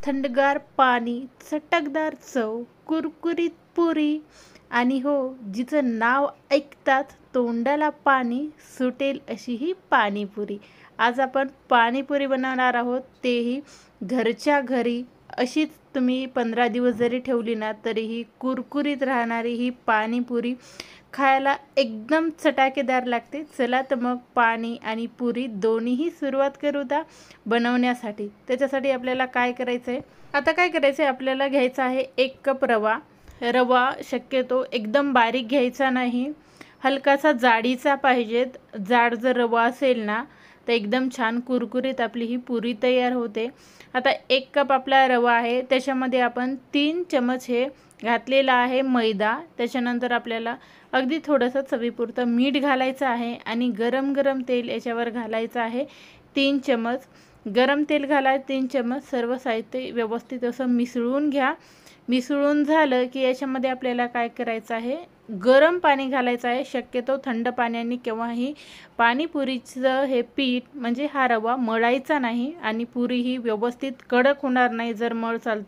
थंडगार पाणी, चटकदार चव, कुरकुरीत पुरी आणि हो, जिचं नाव ऐकताच तोंडाला पाणी सुटेल अशी ही पाणीपुरी. आज आपण पाणीपुरी बनवणार आहोत, तेही घरच्या घरी. अशीच तुम्ही 15 दिवस जरी ठेवली ना तरीही कुरकुरीत राहणारी ही पाणीपुरी खायला एकदम चटाकेदार लागते. चला तर मग पाणी आणि पुरी दोन्हीही सुरुवात करू दा बनवण्यासाठी. त्याच्यासाठी आपल्याला काय करायचं आहे, आता काय करायचं आहे, आपल्याला घ्यायचा आहे 1 कप रवा. रवा शक्यतो एकदम बारीक घ्यायचा नाही, हलकासा जाडीचा पाहिजेत. जाड जर रवा असेल ना तर एकदम छान कुरकुरीत आपली ही पुरी तयार होते. आता 1 कप आपला रवा आहे, त्याच्यामध्ये आपण 3 चमच हे घातलेला आहे मैदा. त्याच्यानंतर आपल्याला अगदी थोडंसं चवीपुरतं मीठ घालायचं आहे आणि गरम गरम तेल याच्यावर घालायचं आहे 3 चमच. गरम तेल घाला 3 चमच. सर्व साहित्य व्यवस्थित असं मिसळून घ्या. मिसळून झालं की याच्यामध्ये आपल्याला काय करायचं आहे, गरम पाणी घालायचं आहे. शक्यतो थंड पाण्याने केव्हाही पाणीपुरीचं हे पीठ म्हणजे हा रवा मळायचा नाही आणि पुरी ही व्यवस्थित कडक होणार नाही जर मळचाल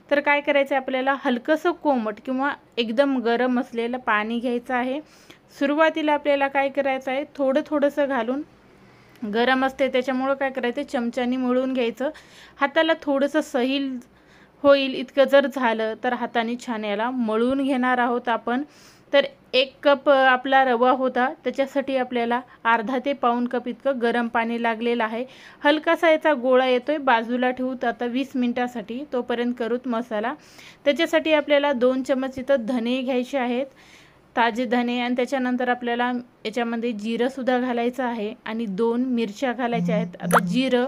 तर काय करायचं आहे, आपल्याला हलकंसं कोमट किंवा एकदम गरम असलेलं पाणी घ्यायचं आहे. सुरुवातीला आपल्याला काय करायचं आहे, थोडंसं घालून, गरम असते त्याच्यामुळं काय करायचं, चमच्याने मळून घ्यायचं. हाताला थोडंसं सहील होईल इतकं जर झालं तर हाताने छान याला मळून घेणार आहोत आपण. तर 1 कप आपला रवा होता, त्याच्यासाठी आपल्याला अर्धा ते पाऊण कप इतकं गरम पाणी लागलेलं आहे. हलकासा याचा गोळा येतोय, बाजूला ठेवूत आता 20 मिनिटासाठी. तोपर्यंत करूत मसाला. त्याच्यासाठी आपल्याला 2 चमच इथं धने घ्यायचे आहेत, ताजे धने. आणि त्याच्यानंतर आपल्याला याच्यामध्ये जिरंसुद्धा घालायचं आहे आणि 2 मिरच्या घालायच्या आहेत. आता जिरं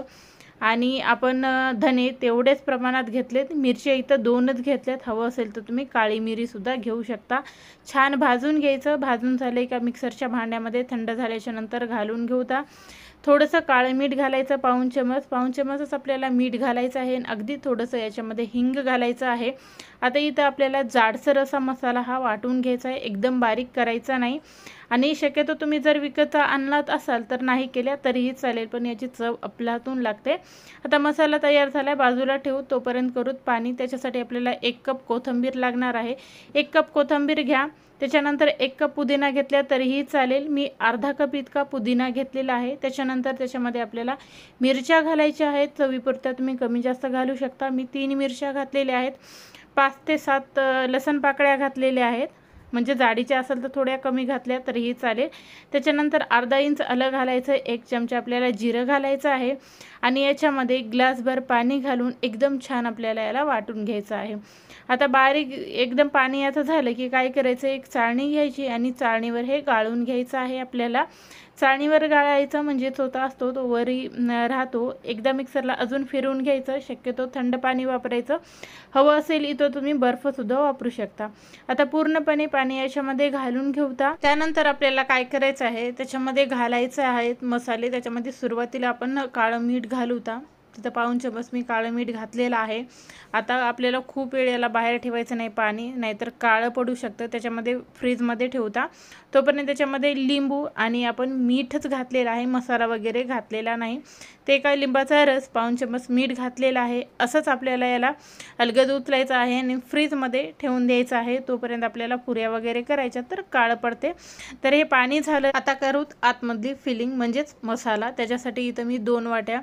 आणि आपण धने तेवढेच प्रमाणात घेतलेत. मिरच्या इथं 2च घेतल्यात. हवं असेल तर तुम्ही काळी मिरीसुद्धा घेऊ शकता. छान भाजून घ्यायचं. भाजून झाले का मिक्सरच्या भांड्यामध्ये थंड झाल्याच्या नंतर घालून घेऊता. थोडंसं काळं मीठ घालायचं, पाऊण चमचच आपल्याला मीठ घालायचं आहे. अगदी थोडंसं याच्यामध्ये हिंग घालायचं आहे. आता इथं आपल्याला जाडसर असा मसाला हा वाटून घ्यायचा आहे, एकदम बारीक करायचा नाही. आणि शक्यतो तुम्ही जर विकतचा आणलात असाल तर नाही केल्या तरीही चालेल, पण याची चव अफलातून लागते. आता मसाला तयार झाला, बाजूला ठेवू. तोपर्यंत करूत पाणी. त्याच्यासाठी आपल्याला 1 कप कोथिंबीर लागणार आहे. 1 कप कोथिंबीर घ्या. त्याच्यानंतर 1 कप पुदिना घेतल्या तरीही चालेल. मी अर्धा कप इतका पुदिना घेतलेला आहे. त्याच्यानंतर त्याच्यामध्ये आपल्याला मिरच्या घालायच्या आहेत. चवीपुरत्या तुम्ही कमी जास्त घालू शकता. मी 3 मिरच्या घातलेल्या आहेत. 5 ते 7 लसण पाकळ्या घातलेल्या आहेत. म्हणजे जाडीच्या असेल तर थोड्या कमी घातल्या तरीही चालेल. त्याच्यानंतर अर्धा इंच आलं घालायचं. 1 चमचा आपल्याला जिरं घालायचं आहे आणि याच्यामध्ये ग्लासभर पाणी घालून एकदम छान आपल्याला याला वाटून घ्यायचं आहे. आता बारीक एकदम पाणी याचं झालं की काय करायचं, एक चाळणी घ्यायची आणि चाळणीवर हे गाळून घ्यायचं आहे आपल्याला. चाळणीवर गाळायचं म्हणजे चोथा असतो तो वरी राहतो. एकदा मिक्सरला अजून फिरवून घ्यायचं. शक्यतो थंड पाणी वापरायचं. हवं असेल इथं तुम्ही बर्फसुद्धा वापरू शकता. आता पूर्णपणे पाणी याच्यामध्ये घालून घेऊता. त्यानंतर आपल्याला काय करायचं आहे, त्याच्यामध्ये घालायचं आहेत मसाले. त्याच्यामध्ये सुरुवातीला आपण काळं मीठ घालूता. तिथं पाऊण चमच मी काळं मीठ घातलेलं आहे. आता आपल्याला खूप वेळ याला बाहेर ठेवायचं नाही पाणी, नाहीतर काळं पडू शकतं. त्याच्यामध्ये फ्रीजमध्ये ठेवता. तोपर्यंत त्याच्यामध्ये लिंबू आणि आपण मीठच घातलेलं आहे, मसाला वगैरे घातलेला नाही. ते काय लिंबाचा रस, पाऊण चमच मीठ घातलेला आहे. असंच आपल्याला याला अलगद उचलायचं आहे आणि फ्रीजमध्ये ठेवून द्यायचं आहे. तोपर्यंत आपल्याला पुऱ्या वगैरे करायच्या तर काळं पडते. तर हे पाणी झालं. आता करूत आतमधली फिलिंग म्हणजेच मसाला. त्याच्यासाठी इथं मी 2 वाट्या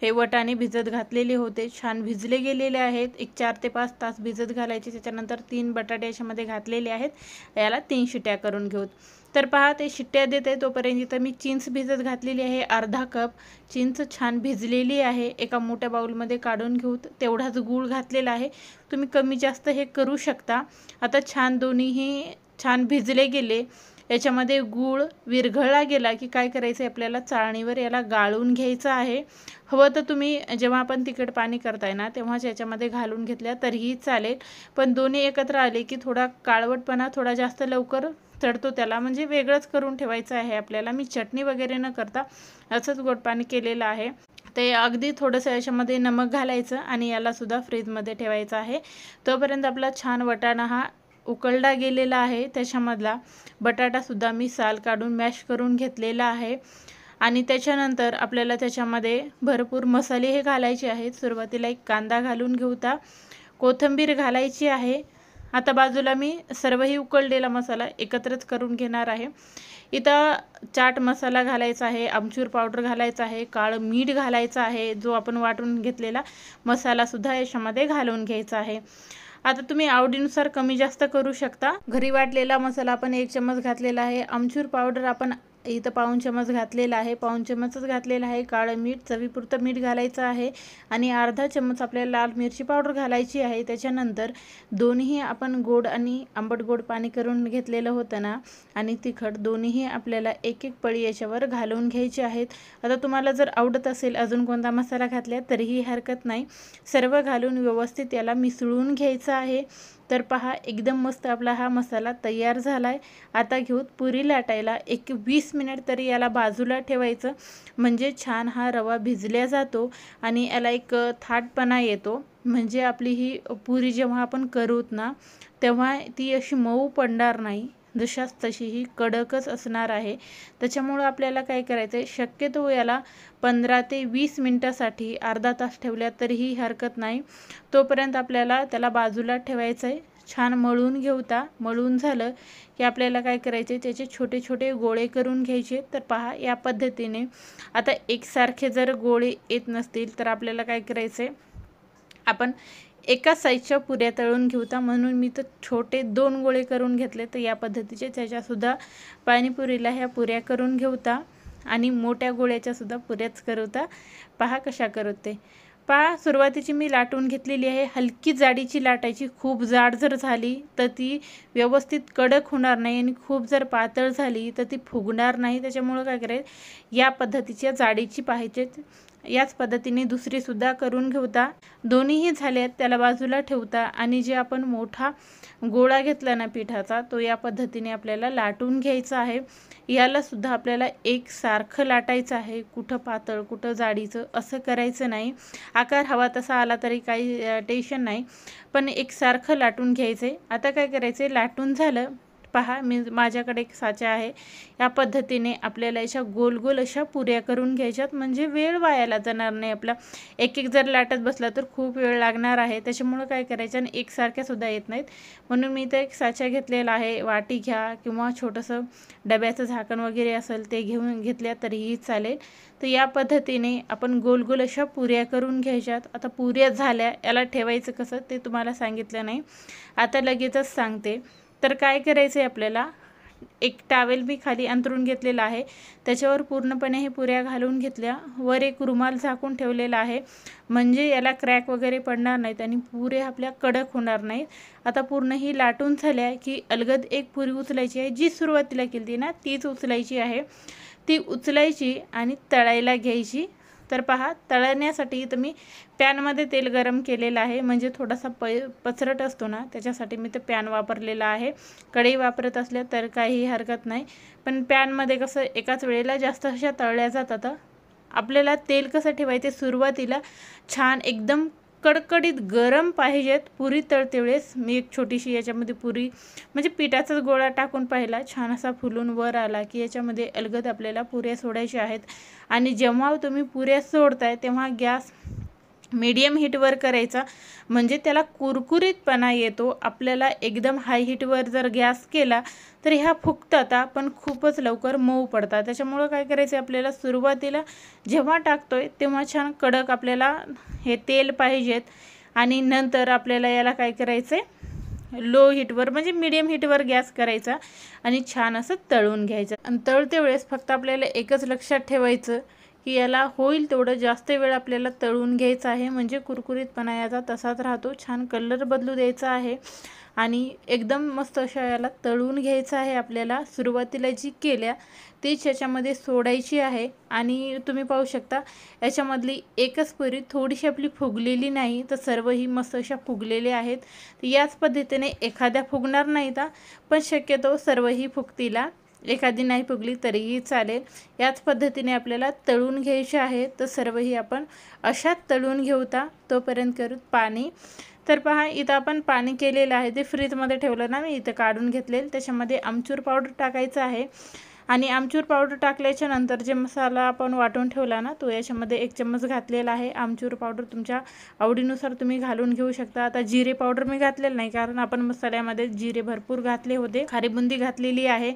हे वटाणे भिजत घातलेले होते, छान भिजले गेलेले आहेत. 4 ते 5 तास भिजत घालायचे. त्याच्यानंतर 3 बटाटे याच्यामध्ये घातलेले आहेत. याला 3 शिट्ट्या करून घेऊत. तर पहा ते शिट्ट्या देते. तोपर्यंत इथं मी चिंच भिजत घातलेली आहे. अर्धा कप चिंच छान भिजलेली आहे. एका मोठ्या बाउलमध्ये काढून घेऊत. तेवढाच गूळ घातलेला आहे. तुम्ही कमी जास्त हे करू शकता. आता छान दोन्हीही छान भिजले गेले. याच्यामध्ये गूळ विरघळला गेला की काय करायचं आहे, आपल्याला चाळणीवर याला गाळून घ्यायचं आहे. हवं तर तुम्ही जेव्हा आपण तिखट पाणी करताय ना तेव्हाच याच्यामध्ये घालून घेतल्या तरीही चालेल. पण दोन्ही एकत्र आले की थोडा काळवटपणा थोडा जास्त लवकर चढतो त्याला, म्हणजे वेगळंच करून ठेवायचं आहे आपल्याला. मी चटणी वगैरे न करता असंच गोड पाणी केलेलं आहे. ते अगदी थोडंसं याच्यामध्ये नमक घालायचं आणि याला सुद्धा फ्रीजमध्ये ठेवायचं आहे. तोपर्यंत आपला छान वटाणा हा उकळला गेलेला आहे. त्याच्यामधला बटाटासुद्धा मी साल काढून मॅश करून घेतलेला आहे. आणि त्याच्यानंतर आपल्याला त्याच्यामध्ये भरपूर मसाले हे घालायचे आहेत। सुरुवातीला एक कांदा घालून घेऊता, कोथिंबीर घालायची आहे। आता बाजूला मी सर्वही उकळलेला मसाला एकत्रच करून घेणार आहे। इथं चाट मसाला घालायचा आहे, आमचूर पावडर घालायचा आहे, काळं मीठ घालायचं आहे, जो आपण वाटून घेतलेला मसाला सुद्धा याच्यामध्ये घालून घ्यायचा आहे। आता तुम्ही आवडीनुसार कमी जास्त करू शकता। घरी वाटलेला मसाला आपण 1 चम्मच घातलेला आहे, आमचूर पावडर आपण इथं पाऊण चम्मच घातलेला आहे, पाऊण चम्मचच घातलेला आहे, काळं मीठ चवीपुरतं मीठ घालायचं आहे आणि अर्धा चम्मच आपल्याला लाल मिरची पावडर घालायची आहे। त्याच्यानंतर दोन्ही आपण गोड आणि आंबट गोड पाणी करून घेतलेलं होतं ना आणि तिखट दोन्ही आपल्याला एक एक पळी याच्यावर घालून घ्यायचे आहेत। आता तुम्हाला जर आवडत असेल अजून कोणता मसाला घातला तरीही हरकत नाही, सर्व घालून व्यवस्थित याला मिसळून घ्यायचं आहे। तर पहा एकदम मस्त आपला हा मसाला तयार झालाय। आता घेऊत पुरी लाटायला 20 मिनिट तरी याला बाजूला ठेवायचं, म्हणजे छान हा रवा भिजल्या जातो आणि याला एक थाटपणा येतो। म्हणजे आपली ही पुरी जेव्हा आपण करूत ना तेव्हा ती अशी मऊ पडणार नाही, जशाच तशी ही कडकच असणार आहे। त्याच्यामुळे आपल्याला काय करायचं आहे, शक्यतो याला 15 ते 20 मिनिटासाठी अर्धा तास ठेवल्या तरीही हरकत नाही। तोपर्यंत आपल्याला त्याला बाजूला ठेवायचं आहे। छान मळून घेऊता, मळून झालं की आपल्याला काय करायचे, त्याचे छोटे छोटे गोळे करून घ्यायचे। तर पहा या पद्धतीने आता एकसारखे जर गोळे येत नसतील तर आपल्याला काय करायचे, आपण एका साईजच्या पुऱ्या तळून घेऊता, म्हणून मी तर छोटे 2 गोळे करून घेतले। तर या पद्धतीचे त्याच्यासुद्धा पाणीपुरीला ह्या पुऱ्या करून घेऊता आणि मोठ्या गोळ्याच्या सुद्धा पुऱ्याच करवता। पहा कशा करते, पहा सुरुवातीची मी लाटून घेतलेली आहे, हलकी जाडीची लाटायची। खूप जाड जर झाली तर ती व्यवस्थित कडक होणार नाही आणि खूप जर पातळ झाली तर ती फुगणार नाही। त्याच्यामुळे काय करायचं, या पद्धतीच्या जाडीची पाहिजे। याच पद्धतीने दुसरी सुद्धा करून घेऊता, दोन्हीही झाल्यात त्याला बाजूला ठेवता आणि जे आपण मोठा गोळा घेतला ना पिठाचा तो या पद्धतीने आपल्याला लाटून घ्यायचा आहे। याला सुद्धा आपल्याला एक सारखं लाटायचं आहे, कुठं पातळ कुठं जाडीचं असं करायचं नाही। आकार हवा तसा आला तरी काही टेन्शन नाही, पण एक सारखं लाटून घ्यायचं आहे। आता काय करायचं, लाटून झालं पहा, माझ्याकडे एक साचा आहे, या पद्धतीने आपल्याला अशा गोल गोल अशा पुऱ्या करून घ्यायच्यात, म्हणजे वेळ वायाला जाणार नाही आपला। एक एक जर लाटत बसला तर खूप वेळ लागणार आहे। त्याच्यामुळे काय करायचं, आणि एकसारख्या सुद्धा येत नाहीत, म्हणून मी इथं एक साचा घेतलेला आहे। वाटी घ्या किंवा छोटंसं डब्याचं झाकण वगैरे असेल ते घेऊन घेतल्या तरीही चालेल। तर या पद्धतीने आपण गोल गोल अशा पुऱ्या करून घ्यायच्यात। आता पुऱ्या झाल्या, याला ठेवायचं कसं ते तुम्हाला सांगितलं नाही, आता लगेचच सांगते। तर काय करायचं आहे, आपल्याला एक टॉवेल मी खाली अंथरून घेतलेला आहे, त्याच्यावर पूर्णपणे हे पुऱ्या घालून घेतल्या, वर एक रुमाल झाकून ठेवलेला आहे, म्हणजे याला क्रॅक वगैरे पडणार नाहीत आणि पुऱ्या आपल्या कडक होणार नाहीत। आता पूर्ण ही लाटून झाल्या की अलगद एक पुरी उचलायची आहे, जी सुरुवातीला केली ना तीच उचलायची आहे। ती उचलायची आणि तळायला घ्यायची। तर पहा, तळण्यासाठी इथं मी पॅनमध्ये तेल गरम केलेलं आहे, म्हणजे थोडासा पचरट असतो ना त्याच्यासाठी मी ते पॅन वापरलेला आहे। कढई वापरत असल्या तर काही हरकत नाही, पण पॅनमध्ये कसं एकाच वेळेला जास्त अशा तळल्या जातात। आपल्याला तेल कसं ठेवायचे, सुरुवातीला छान एकदम कडकडीत गरम पाहिजेत। पुरी तळते वेळेस मी एक छोटीशी याच्यामध्ये पुरी म्हणजे पिठाचाच गोळा टाकून पाहिला, छान असा फुलून वर आला की याच्यामध्ये अलगद आपल्याला पुऱ्या सोडायच्या आहेत। आणि जेव्हा तुम्ही पुऱ्या सोडताय तेव्हा गॅस मीडियम हीटवर करायचा, म्हणजे त्याला कुरकुरीतपणा येतो। आपल्याला एकदम हाय हीटवर जर गॅस केला तर ह्या फुगतात, पण खूपच लवकर मऊ पडतात। त्याच्यामुळे काय करायचं, आपल्याला सुरुवातीला जेव्हा टाकतोय तेव्हा छान कडक आपल्याला हे तेल पाहिजेत आणि नंतर आपल्याला याला काय करायचं, लो हीटवर म्हणजे मीडियम हीटवर गॅस करायचा आणि छान असं तळून घ्यायचं। आणि तळते वेळेस फक्त आपल्याला एकच लक्षात ठेवायचं की याला होईल तेवढं जास्त वेळ आपल्याला तळून घ्यायचं आहे, म्हणजे कुरकुरीतपणा याचा तसाच राहतो। छान कलर बदलू द्यायचा आहे आणि एकदम मस्त अशा याला तळून घ्यायचं आहे। आपल्याला सुरुवातीला जी केल्या तीच याच्यामध्ये सोडायची आहे आणि तुम्ही पाहू शकता याच्यामधली एकच पुरी थोडीशी आपली फुगलेली नाही, तर सर्वही मस्त अशा फुगलेल्या आहेत। याच पद्धतीने एखाद्या फुगणार नाहीत, पण शक्यतो सर्वही फुगतीला, एखादी नाही फुगली तरीही चालेल। याच पद्धतीने आपल्याला तळून घ्यायचे आहे, तर सर्वही आपण अशाच तळून घेऊता। तोपर्यंत करू पाणी। तर पहा, इथं आपण पाणी केलेलं आहे, ते फ्रीजमध्ये ठेवलं ना मी, इथं काढून घेतलेलं, त्याच्यामध्ये आमचूर पावडर टाकायचं आहे। आणि आमचूर पावडर टाकल्याच्या नंतर जे मसाला आपण वाटून ठेवला ना तो याच्यामध्ये 1 चम्मच घातलेला आहे। आमचूर पावडर तुमच्या आवडीनुसार तुम्ही घालून घेऊ शकता। आता जिरे पावडर मी घातलेलं नाही कारण आपण मसाल्यामध्ये जिरे भरपूर घातले होते। खारी बुंदी घातलेली आहे,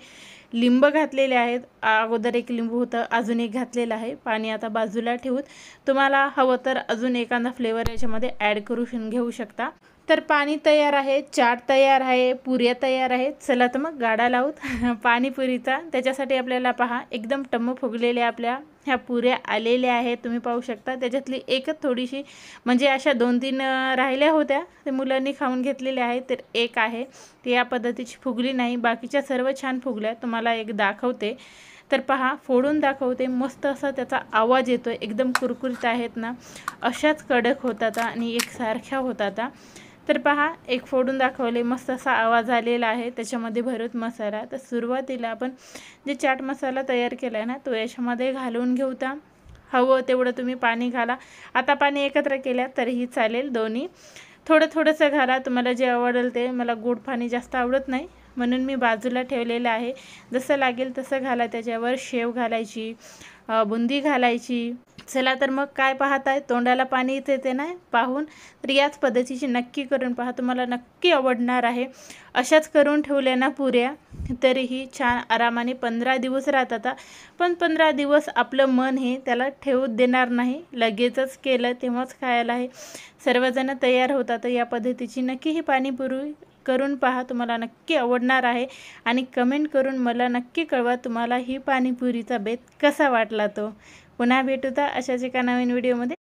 लिंब घातलेले आहेत, अगोदर 1 लिंबू होतं, अजून 1 घातलेलं आहे। पाणी आता बाजूला ठेवून तुम्हाला हवं तर अजून एखादा फ्लेवर याच्यामध्ये ॲड करून घेऊ शकता। तर पाणी तयार आहे, चाट तयार आहे, पुऱ्या तयार आहेत। चला तर मग गाडा लावूत पाणीपुरीचा। त्याच्यासाठी आपल्याला पहा एकदम टम्म फुगलेल्या आपल्या ह्या पुऱ्या आलेल्या आहेत, तुम्ही पाहू शकता। त्याच्यातली एकच थोडीशी म्हणजे अशा 2-3 राहिल्या होत्या, ते मुलांनी खाऊन घेतलेल्या आहेत। तर एक आहे ती या पद्धतीची फुगली नाही, बाकीच्या सर्व छान फुगल्या। तुम्हाला एक दाखवते तर पहा, फोडून दाखवते। मस्त असा त्याचा आवाज येतोय, एकदम कुरकुरीत आहेत ना, अशाच कडक होतात आणि एकसारख्या होतात। तर पहा, एक फोडून दाखवले, मस्त असा आवाज आलेला आहे। त्याच्यामध्ये भरत मसाला, तर सुरुवातीला आपण जे चाट मसाला तयार केला आहे ना तो याच्यामध्ये घालून घेऊता। हवं तेवढं तुम्ही पाणी घाला। आता पाणी एकत्र केल्या तरीही चालेल, दोन्ही थोडं थोडंसं घाला, तुम्हाला जे आवडेल ते। मला गोड पाणी जास्त आवडत नाही म्हणून मी बाजूला ठेवलेलं आहे। जसं लागेल तसं घाला, त्याच्यावर शेव घालायची, बुंदी घालायची। चला तर मग काय पाहताय, तोंडाला पाणी येते ना पाहून, तर याच पद्धतीची नक्की करून पहा, तुम्हाला नक्की आवडणार आहे। अशाच करून ठेवल्या ना पुऱ्या तरीही छान आरामाने 15 दिवस राहतात। पण 15 दिवस आपलं मन हे त्याला ठेवू देणार नाही, लगेचच केलं तेव्हाच खायला आहे। सर्वजण तयार होतात। या पद्धतीची नक्की ही पाणीपुरी करून पहा, तुम्हाला नक्की आवडणार आहे। आणि कमेंट करून मला नक्की कळवा तुम्हाला ही पाणीपुरीचा बेत कसा वाटला तो। पुन्हा भेटूता अशाच एका नवीन व्हिडिओमध्ये।